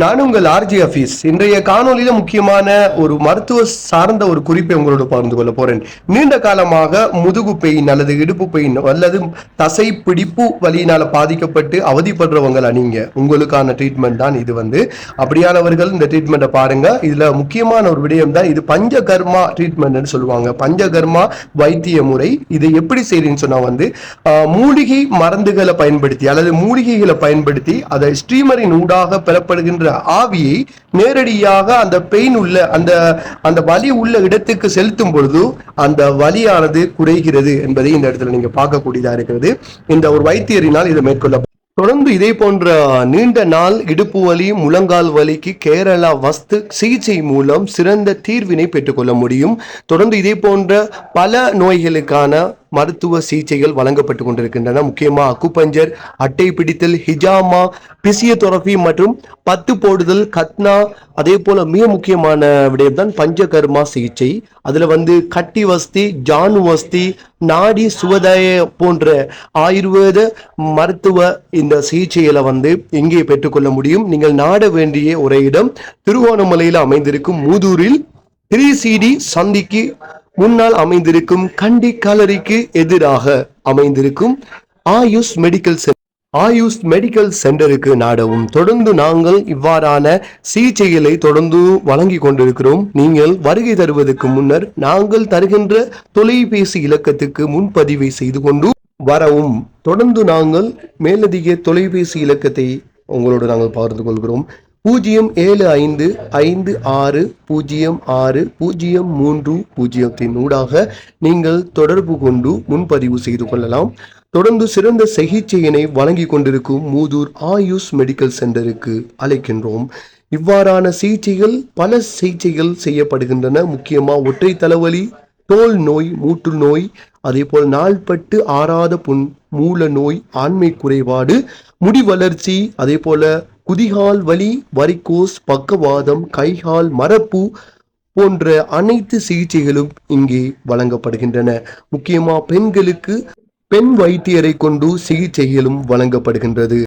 நான் உங்கள் RJ office. இன்றைய காணொலியில முக்கியமான ஒரு மருத்துவ சார்ந்த ஒரு குறிப்பை உங்களோட பகிர்ந்து கொள்ள போறேன். நீண்ட காலமாக முதுகு பெயின் அல்லது இடுப்பு பெயின் அல்லது தசை பிடிப்பு வலியினால பாதிக்கப்பட்டு அவதிப்படுறவங்களா நீங்க, உங்களுக்கான ட்ரீட்மெண்ட் தான் இது. அப்படியானவர்கள் இந்த ட்ரீட்மெண்ட்டை பாருங்க. இதுல முக்கியமான ஒரு விடயம் தான் இது, பஞ்சகர்மா ட்ரீட்மெண்ட் சொல்லுவாங்க. பஞ்சகர்மா வைத்திய முறை. இதை எப்படி செய்றீங்கன்னு சொன்னா மூலிகை மருந்துகளை பயன்படுத்தி அல்லது மூலிகைகளை பயன்படுத்தி அதை ஸ்ட்ரீமரின் ஊடாக பெறப்படுகின்ற ஆவியை நேரடியாக அந்த பெயின் உள்ள அந்த அந்த வலி உள்ள இடத்துக்கு செலுத்தும் பொழுது அந்த வலியானது குறைகிறது என்பதை இந்த இடத்துல நீங்க பார்க்கக்கூடியதா இருக்கிறது. இந்த ஒரு வைத்தியரினால் இதை மேற்கொள்ள தொடர்ந்து இதே போன்ற நீண்ட நாள் இடுப்பு வலி, முழங்கால் வலிக்கு கேரளா வஸ்து சிகிச்சை மூலம் சிறந்த தீர்வினை பெற்றுக்கொள்ள முடியும். தொடர்ந்து இதே போன்ற பல நோய்களுக்கான மருத்துவ சிகிச்சைகள் வழங்கப்பட்டு கொண்டிருக்கின்றன. முக்கியமாக அக்குபஞ்சர், அட்டை பிடித்தல், ஹிஜாமா, பிசியோதெரபி மற்றும் பத்து போடுதல், கத்னா, அதே போல மிக முக்கியமான விடயம் தான் பஞ்சகர்மா சிகிச்சை. அதுல கட்டி வஸ்தி, ஜானு வஸ்தி, நாடி சுவதய போன்ற ஆயுர்வேத மருத்துவ இந்த சிகிச்சைகளை இங்கே பெற்றுக்கொள்ள முடியும். நீங்கள் நாட வேண்டிய ஒரே இடம் திருகோணமலையில் அமைந்திருக்கும் மூதூரில் 3CD சந்திக்கு முன்னால் அமைந்திருக்கும் கண்டி கலரிக்கு எதிராக அமைந்திருக்கும் ஆயுஷ் மெடிக்கல் சென்டருக்கு நாடவும். தொடர்ந்து நாங்கள் இவ்வாறான சிகிச்சைகளை தொடர்ந்து வழங்கி கொண்டிருக்கிறோம். நீங்கள் வருகை தருவதற்கு முன்னர் நாங்கள் தருகின்ற தொலைபேசி இலக்கத்துக்கு முன்பதிவை செய்து கொண்டு வரவும். தொடர்ந்து நாங்கள் மேலதிக தொலைபேசி இலக்கத்தை உங்களோடு நாங்கள் பகிர்ந்து கொள்கிறோம். 0755606003 ஊடாக நீங்கள் தொடர்பு கொண்டு முன்பதிவு செய்து கொள்ளலாம். தொடர்ந்து சிறந்த சிகிச்சையினை வழங்கி கொண்டிருக்கும் மூதூர் ஆயுஷ் மெடிக்கல் சென்டருக்கு அழைக்கின்றோம். இவ்வாறான சிகிச்சைகள் பல சிகிச்சைகள் செய்யப்படுகின்றன. முக்கியமா ஒற்றை தலைவலி, தோல் நோய், மூட்டு நோய், அதே போல் நாள்பட்டு ஆறாத புண், மூல நோய், ஆண்மை குறைபாடு, முடி வளர்ச்சி, அதே போல குதிகால் வலி, வரிகோஸ், பக்கவாதம், கைகால் மரப்பு போன்ற அனைத்து சிகிச்சைகளும் இங்கே வழங்கப்படுகின்றன. முக்கியமா பெண்களுக்கு பெண் வைத்தியரை கொண்டு சிகிச்சைகளும் வழங்கப்படுகின்றது.